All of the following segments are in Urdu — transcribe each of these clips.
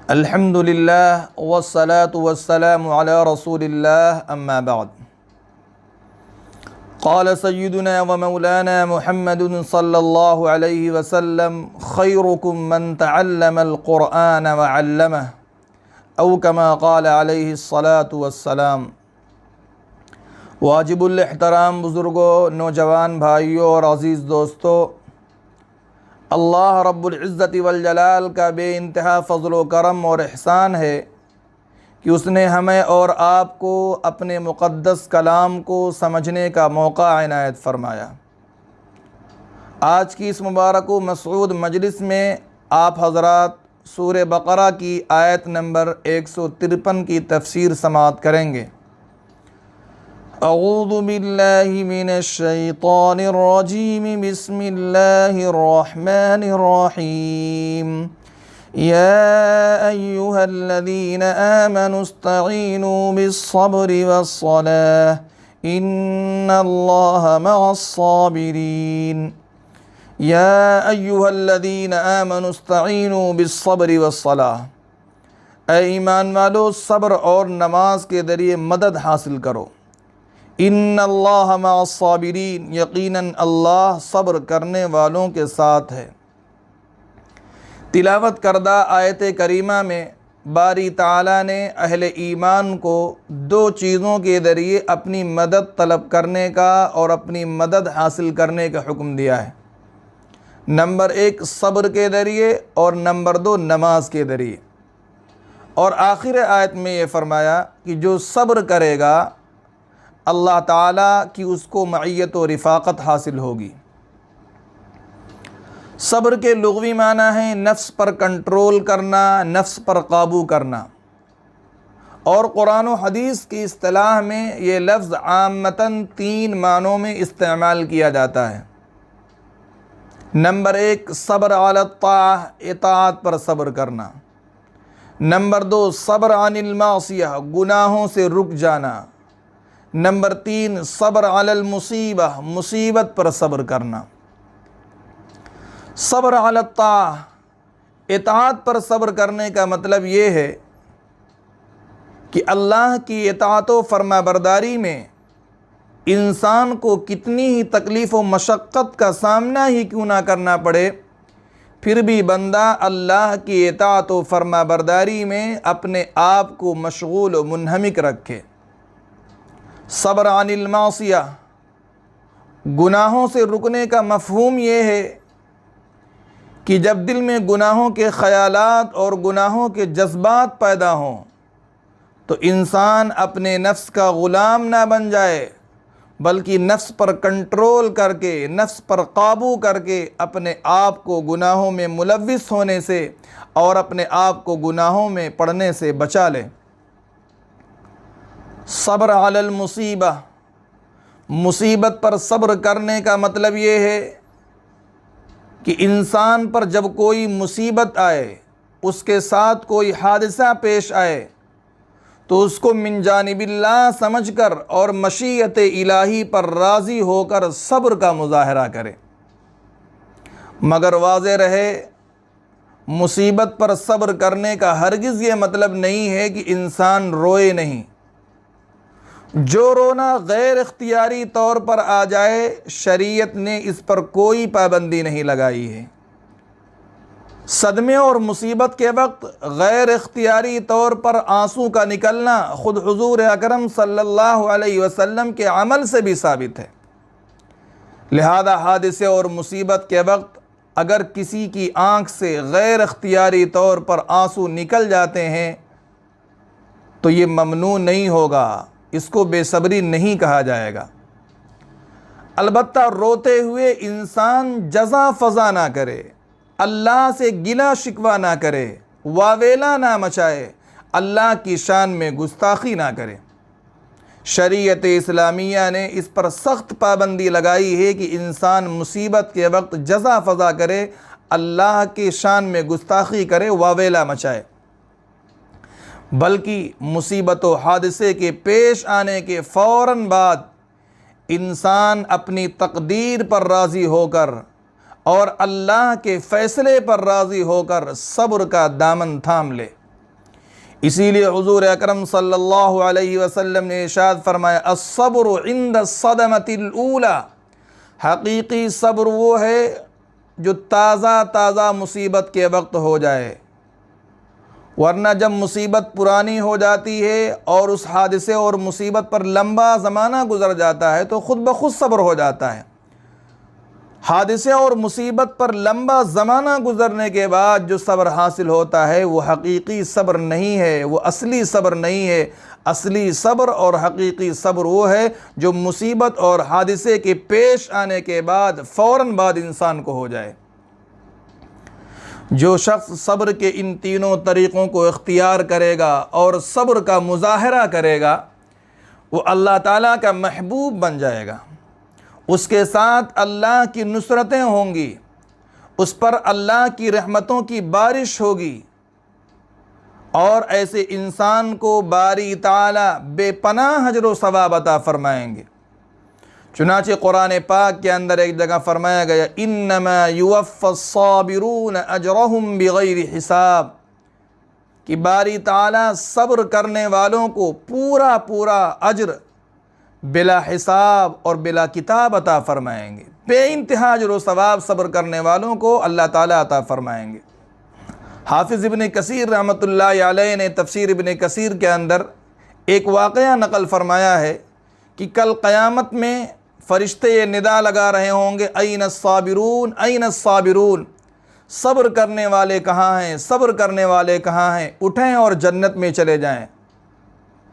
الحمد للہ والصلاة والسلام علی رسول اللہ اما بعد قال سیدنا و مولانا محمد صلی اللہ علیہ وسلم خیرکم من تعلم القرآن وعلمہ او کما قال علیہ الصلاة والسلام۔ واجب الاحترام بزرگوں، نوجوان بھائیوں اور عزیز دوستوں، اللہ رب العزت والجلال کا بے انتہا فضل و کرم اور احسان ہے کہ اس نے ہمیں اور آپ کو اپنے مقدس کلام کو سمجھنے کا موقع عنایت فرمایا۔ آج کی اس مبارک و مسعود مجلس میں آپ حضرات سورہ بقرہ کی آیت نمبر 153 کی تفسیر سماعت کریں گے۔ اعوذ باللہ من الشیطان الرجیم، بسم اللہ الرحمن الرحیم۔ یا ایہا الذین آمنوا استعینوا بالصبر والصلاة ان اللہ مع الصابرین۔ یا ایہا الذین آمنوا استعینوا بالصبر والصلاة، اے ایمان والو صبر اور نماز کے ذریعے مدد حاصل کرو۔ ان اللہ مع الصابرین، یقیناً اللہ صبر کرنے والوں کے ساتھ ہے۔ تلاوت کردہ آیت کریمہ میں باری تعالیٰ نے اہل ایمان کو دو چیزوں کے ذریعے اپنی مدد طلب کرنے کا اور اپنی مدد حاصل کرنے کا حکم دیا ہے۔ نمبر 1 صبر کے ذریعے اور نمبر 2 نماز کے ذریعے۔ اور آخر آیت میں یہ فرمایا کہ جو صبر کرے گا اللہ تعالیٰ کی اس کو معیت و رفاقت حاصل ہوگی۔ صبر کے لغوی معنی ہیں نفس پر کنٹرول کرنا، نفس پر قابو کرنا، اور قرآن و حدیث کی اصطلاح میں یہ لفظ عامتاً 3 معنوں میں استعمال کیا جاتا ہے۔ نمبر 1 صبر علی الطاعہ، اطاعت پر صبر کرنا۔ نمبر 2 صبر عن المعصیہ، گناہوں سے رک جانا۔ نمبر 3 صبر علی المصیبہ، مصیبت پر صبر کرنا۔ صبر علی الطاعہ، اطاعت پر صبر کرنے کا مطلب یہ ہے کہ اللہ کی اطاعت و فرما برداری میں انسان کو کتنی ہی تکلیف و مشقت کا سامنا ہی کیوں نہ کرنا پڑے، پھر بھی بندہ اللہ کی اطاعت و فرما برداری میں اپنے آپ کو مشغول و منہمک رکھے۔ صبر عن المعصیہ، گناہوں سے رکنے کا مفہوم یہ ہے کہ جب دل میں گناہوں کے خیالات اور گناہوں کے جذبات پیدا ہوں تو انسان اپنے نفس کا غلام نہ بن جائے، بلکہ نفس پر کنٹرول کر کے، نفس پر قابو کر کے اپنے آپ کو گناہوں میں ملوث ہونے سے اور اپنے آپ کو گناہوں میں پڑنے سے بچا لے۔ صبر علی المصیبہ، مصیبت پر صبر کرنے کا مطلب یہ ہے کہ انسان پر جب کوئی مصیبت آئے، اس کے ساتھ کوئی حادثہ پیش آئے تو اس کو من جانب اللہ سمجھ کر اور مشیت الہی پر راضی ہو کر صبر کا مظاہرہ کرے۔ مگر واضح رہے، مصیبت پر صبر کرنے کا ہرگز یہ مطلب نہیں ہے کہ انسان روئے نہیں۔ جو رونا غیر اختیاری طور پر آ جائے، شریعت نے اس پر کوئی پابندی نہیں لگائی ہے۔ صدمے اور مصیبت کے وقت غیر اختیاری طور پر آنسو کا نکلنا خود حضور اکرم صلی اللہ علیہ وسلم کے عمل سے بھی ثابت ہے۔ لہذا حادثے اور مصیبت کے وقت اگر کسی کی آنکھ سے غیر اختیاری طور پر آنسو نکل جاتے ہیں تو یہ ممنوع نہیں ہوگا، اس کو بے صبری نہیں کہا جائے گا۔ البتہ روتے ہوئے انسان جزا فضا نہ کرے، اللہ سے گلہ شکوہ نہ کرے، واویلا نہ مچائے، اللہ کی شان میں گستاخی نہ کرے۔ شریعت اسلامیہ نے اس پر سخت پابندی لگائی ہے کہ انسان مصیبت کے وقت جزا فضا کرے، اللہ کی شان میں گستاخی کرے، واویلا مچائے، بلکہ مصیبت و حادثے کے پیش آنے کے فوراً بعد انسان اپنی تقدیر پر راضی ہو کر اور اللہ کے فیصلے پر راضی ہو کر صبر کا دامن تھام لے۔ اسی لیے حضور اکرم صلی اللہ علیہ وسلم نے ارشاد فرمایا الصبر عند الصدمۃ الاولی، حقیقی صبر وہ ہے جو تازہ تازہ مصیبت کے وقت ہو جائے، ورنہ جب مصیبت پرانی ہو جاتی ہے اور اس حادثے اور مصیبت پر لمبا زمانہ گزر جاتا ہے تو خود بخود صبر ہو جاتا ہے۔ حادثے اور مصیبت پر لمبا زمانہ گزرنے کے بعد جو صبر حاصل ہوتا ہے وہ حقیقی صبر نہیں ہے، وہ اصلی صبر نہیں ہے۔ اصلی صبر اور حقیقی صبر وہ ہے جو مصیبت اور حادثے کے پیش آنے کے بعد فوراً بعد انسان کو ہو جائے۔ جو شخص صبر کے ان تینوں طریقوں کو اختیار کرے گا اور صبر کا مظاہرہ کرے گا وہ اللہ تعالیٰ کا محبوب بن جائے گا، اس کے ساتھ اللہ کی نصرتیں ہوں گی، اس پر اللہ کی رحمتوں کی بارش ہوگی، اور ایسے انسان کو باری تعالیٰ بے پناہ اجر و ثواب عطا فرمائیں گے۔ چنانچہ قرآن پاک کے اندر ایک جگہ فرمایا گیا انما یوفی الصابرون اجرہم بغیر حساب، کہ باری تعالیٰ صبر کرنے والوں کو پورا پورا اجر بلا حساب اور بلا کتاب عطا فرمائیں گے۔ بے انتہا اجر و ثواب صبر کرنے والوں کو اللہ تعالیٰ عطا فرمائیں گے۔ حافظ ابن کثیر رحمۃ اللہ علیہ نے تفسیر ابن کثیر کے اندر ایک واقعہ نقل فرمایا ہے کہ کل قیامت میں فرشتے یہ ندا لگا رہے ہوں گے این الصابرون این الصابرون، صبر کرنے والے کہاں ہیں، صبر کرنے والے کہاں ہیں، اٹھیں اور جنت میں چلے جائیں۔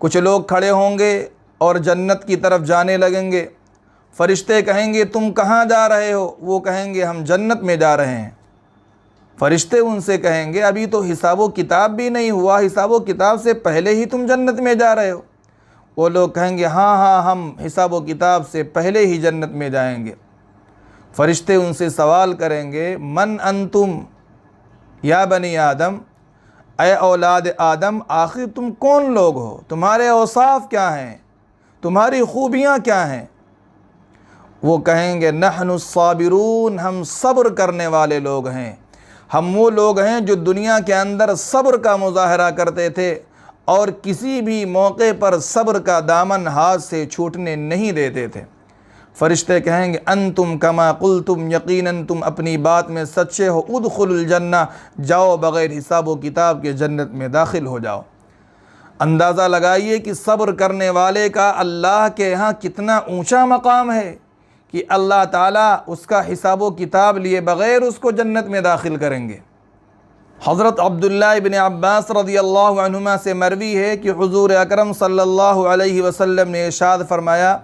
کچھ لوگ کھڑے ہوں گے اور جنت کی طرف جانے لگیں گے، فرشتے کہیں گے تم کہاں جا رہے ہو؟ وہ کہیں گے ہم جنت میں جا رہے ہیں۔ فرشتے ان سے کہیں گے ابھی تو حساب و کتاب بھی نہیں ہوا، حساب و کتاب سے پہلے ہی تم جنت میں جا رہے ہو؟ وہ لوگ کہیں گے ہاں ہاں ہم حساب و کتاب سے پہلے ہی جنت میں جائیں گے۔ فرشتے ان سے سوال کریں گے من انتم یا بنی آدم، اے اولاد آدم آخر تم کون لوگ ہو، تمہارے اوصاف کیا ہیں، تمہاری خوبیاں کیا ہیں؟ وہ کہیں گے نحن الصابرون، ہم صبر کرنے والے لوگ ہیں، ہم وہ لوگ ہیں جو دنیا کے اندر صبر کا مظاہرہ کرتے تھے اور کسی بھی موقع پر صبر کا دامن ہاتھ سے چھوٹنے نہیں دیتے تھے۔ فرشتے کہیں گے انتم کما قلتم، یقیناً تم اپنی بات میں سچے ہو، ادخلوا الجنہ، جاؤ بغیر حساب و کتاب کے جنت میں داخل ہو جاؤ۔ اندازہ لگائیے کہ صبر کرنے والے کا اللہ کے یہاں کتنا اونچا مقام ہے کہ اللہ تعالیٰ اس کا حساب و کتاب لیے بغیر اس کو جنت میں داخل کریں گے۔ حضرت عبداللہ ابن عباس رضی اللہ عنہما سے مروی ہے کہ حضور اکرم صلی اللہ علیہ وسلم نے ارشاد فرمایا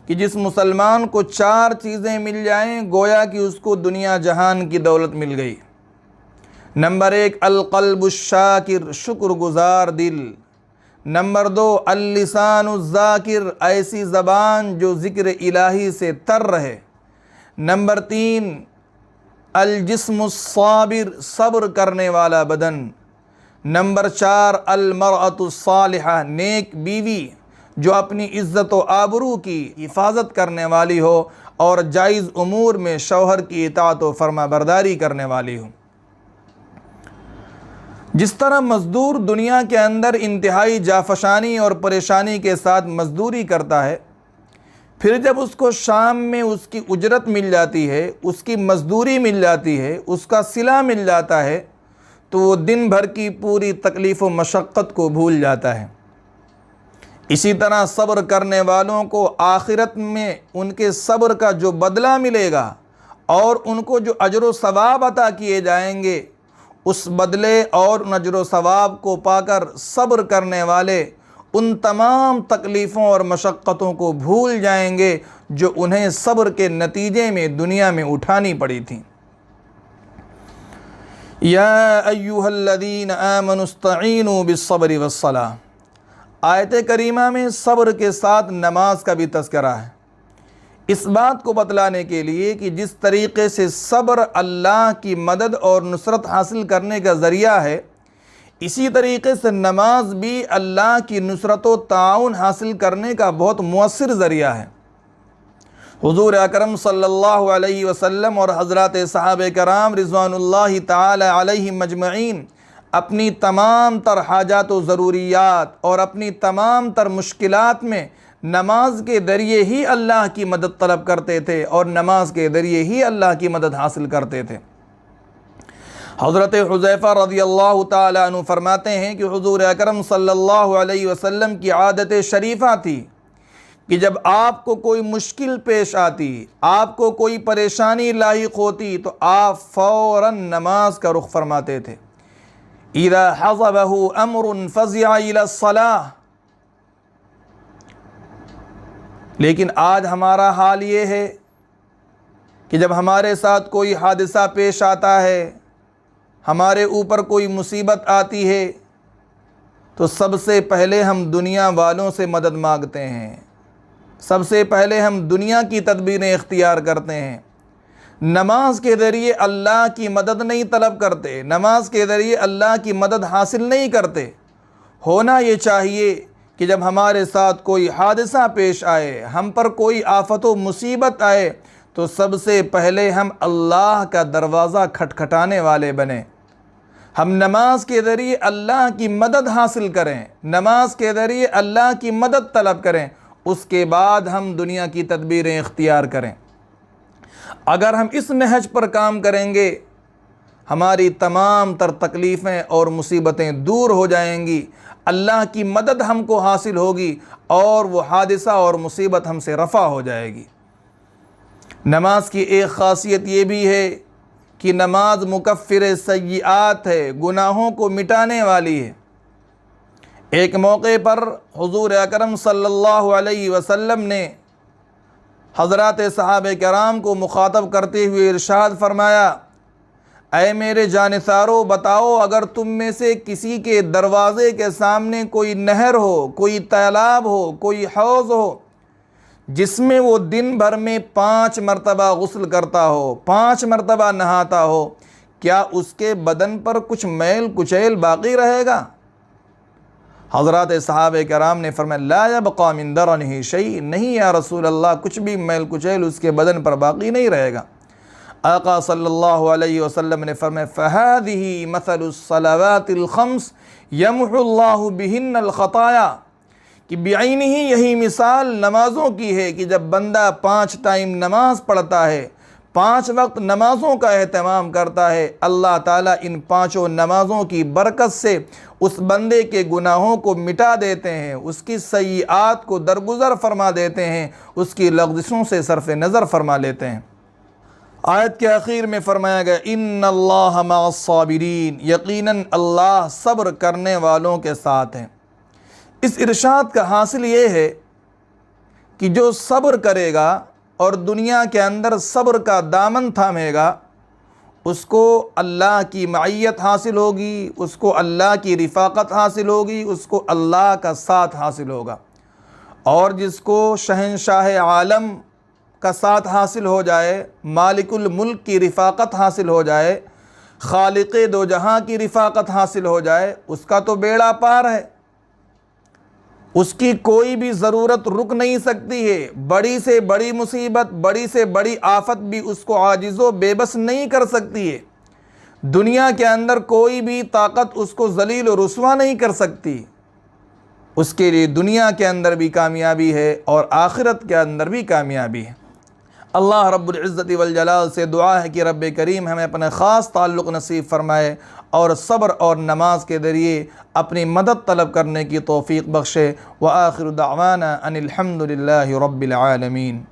کہ جس مسلمان کو 4 چیزیں مل جائیں گویا کہ اس کو دنیا جہان کی دولت مل گئی۔ نمبر 1 القلب الشاکر، شکر گزار دل۔ نمبر 2 اللسان الذاکر، ایسی زبان جو ذکر الہی سے تر رہے۔ نمبر 3 الجسم الصابر، صبر کرنے والا بدن۔ نمبر 4 المرأة الصالحہ، نیک بیوی جو اپنی عزت و آبرو کی حفاظت کرنے والی ہو اور جائز امور میں شوہر کی اطاعت و فرما برداری کرنے والی ہو۔ جس طرح مزدور دنیا کے اندر انتہائی جافشانی اور پریشانی کے ساتھ مزدوری کرتا ہے، پھر جب اس کو شام میں اس کی اجرت مل جاتی ہے، اس کی مزدوری مل جاتی ہے، اس کا صلہ مل جاتا ہے، تو وہ دن بھر کی پوری تکلیف و مشقت کو بھول جاتا ہے۔ اسی طرح صبر کرنے والوں کو آخرت میں ان کے صبر کا جو بدلہ ملے گا اور ان کو جو اجر و ثواب عطا کیے جائیں گے، اس بدلے اور ان اجر و ثواب کو پا کر صبر کرنے والے ان تمام تکلیفوں اور مشقتوں کو بھول جائیں گے جو انہیں صبر کے نتیجے میں دنیا میں اٹھانی پڑی تھیں۔ یا ایھا الذین آمنوا استعینوا بالصبر والصلاۃ، آیت کریمہ میں صبر کے ساتھ نماز کا بھی تذکرہ ہے، اس بات کو بتلانے کے لیے کہ جس طریقے سے صبر اللہ کی مدد اور نصرت حاصل کرنے کا ذریعہ ہے، اسی طریقے سے نماز بھی اللہ کی نصرت و تعاون حاصل کرنے کا بہت مؤثر ذریعہ ہے۔ حضور اکرم صلی اللہ علیہ وسلم اور حضرات صحابہ کرام رضوان اللہ تعالی علیہم مجمعین اپنی تمام تر حاجات و ضروریات اور اپنی تمام تر مشکلات میں نماز کے ذریعے ہی اللہ کی مدد طلب کرتے تھے اور نماز کے ذریعے ہی اللہ کی مدد حاصل کرتے تھے۔ حضرت حذیفہ رضی اللہ تعالیٰ عنہ فرماتے ہیں کہ حضور اکرم صلی اللہ علیہ وسلم کی عادت شریفہ تھی کہ جب آپ کو کوئی مشکل پیش آتی، آپ کو کوئی پریشانی لاحق ہوتی تو آپ فوراً نماز کا رخ فرماتے تھے۔ اذا حضبہ امر فزع الى الصلاۃ۔ لیکن آج ہمارا حال یہ ہے کہ جب ہمارے ساتھ کوئی حادثہ پیش آتا ہے، ہمارے اوپر کوئی مصیبت آتی ہے تو سب سے پہلے ہم دنیا والوں سے مدد مانگتے ہیں، سب سے پہلے ہم دنیا کی تدبیریں اختیار کرتے ہیں، نماز کے ذریعے اللہ کی مدد نہیں طلب کرتے، نماز کے ذریعے اللہ کی مدد حاصل نہیں کرتے۔ ہونا یہ چاہیے کہ جب ہمارے ساتھ کوئی حادثہ پیش آئے، ہم پر کوئی آفت و مصیبت آئے تو سب سے پہلے ہم اللہ کا دروازہ کھٹکھٹانے والے بنیں، ہم نماز کے ذریعے اللہ کی مدد حاصل کریں، نماز کے ذریعے اللہ کی مدد طلب کریں، اس کے بعد ہم دنیا کی تدبیریں اختیار کریں۔ اگر ہم اس نہج پر کام کریں گے، ہماری تمام تر تکلیفیں اور مصیبتیں دور ہو جائیں گی، اللہ کی مدد ہم کو حاصل ہوگی اور وہ حادثہ اور مصیبت ہم سے رفع ہو جائے گی۔ نماز کی ایک خاصیت یہ بھی ہے کہ نماز مکفر سیئات ہے، گناہوں کو مٹانے والی ہے۔ ایک موقع پر حضور اکرم صلی اللہ علیہ وسلم نے حضرات صحابہ کرام کو مخاطب کرتے ہوئے ارشاد فرمایا، اے میرے جانثارو، بتاؤ اگر تم میں سے کسی کے دروازے کے سامنے کوئی نہر ہو، کوئی تالاب ہو، کوئی حوض ہو جس میں وہ دن بھر میں 5 مرتبہ غسل کرتا ہو، 5 مرتبہ نہاتا ہو، کیا اس کے بدن پر کچھ میل کچیل باقی رہے گا؟ حضرات صحابہ کرام نے فرمایا، لا یبقى من درنہ شیء، نہیں یا رسول اللہ، کچھ بھی میل کچیل اس کے بدن پر باقی نہیں رہے گا۔ آقا صلی اللہ علیہ وسلم نے فرمایا، فَهَذِهِ مَثَلُ الصَّلَوَاتِ الْخَمْسِ يَمْحُو اللَّهُ بِهِنَّ الْخَطَايَا، کہ بعینہ یہی مثال نمازوں کی ہے کہ جب بندہ 5 ٹائم نماز پڑھتا ہے، 5 وقت نمازوں کا اہتمام کرتا ہے، اللہ تعالیٰ ان 5 نمازوں کی برکت سے اس بندے کے گناہوں کو مٹا دیتے ہیں، اس کی سیئات کو درگزر فرما دیتے ہیں، اس کی لغزشوں سے صرف نظر فرما لیتے ہیں۔ آیت کے آخر میں فرمایا گیا، ان اللہ مع الصابرین، یقیناً اللہ صبر کرنے والوں کے ساتھ ہیں۔ اس ارشاد کا حاصل یہ ہے کہ جو صبر کرے گا اور دنیا کے اندر صبر کا دامن تھامے گا، اس کو اللہ کی معیت حاصل ہوگی، اس کو اللہ کی رفاقت حاصل ہوگی، اس کو اللہ کا ساتھ حاصل ہوگا۔ اور جس کو شہنشاہ عالم کا ساتھ حاصل ہو جائے، مالک الملک کی رفاقت حاصل ہو جائے، خالق دو جہاں کی رفاقت حاصل ہو جائے، اس کا تو بیڑا پار ہے، اس کی کوئی بھی ضرورت رک نہیں سکتی ہے، بڑی سے بڑی مصیبت، بڑی سے بڑی آفت بھی اس کو عاجز و بے بس نہیں کر سکتی ہے، دنیا کے اندر کوئی بھی طاقت اس کو ذلیل و رسوا نہیں کر سکتی۔ اس کے لیے دنیا کے اندر بھی کامیابی ہے اور آخرت کے اندر بھی کامیابی ہے۔ اللہ رب العزت والجلال سے دعا ہے کہ رب کریم ہمیں اپنے خاص تعلق نصیب فرمائے اور صبر اور نماز کے ذریعے اپنی مدد طلب کرنے کی توفیق بخشے۔ وآخر دعوانا ان الحمد للہ رب العالمین۔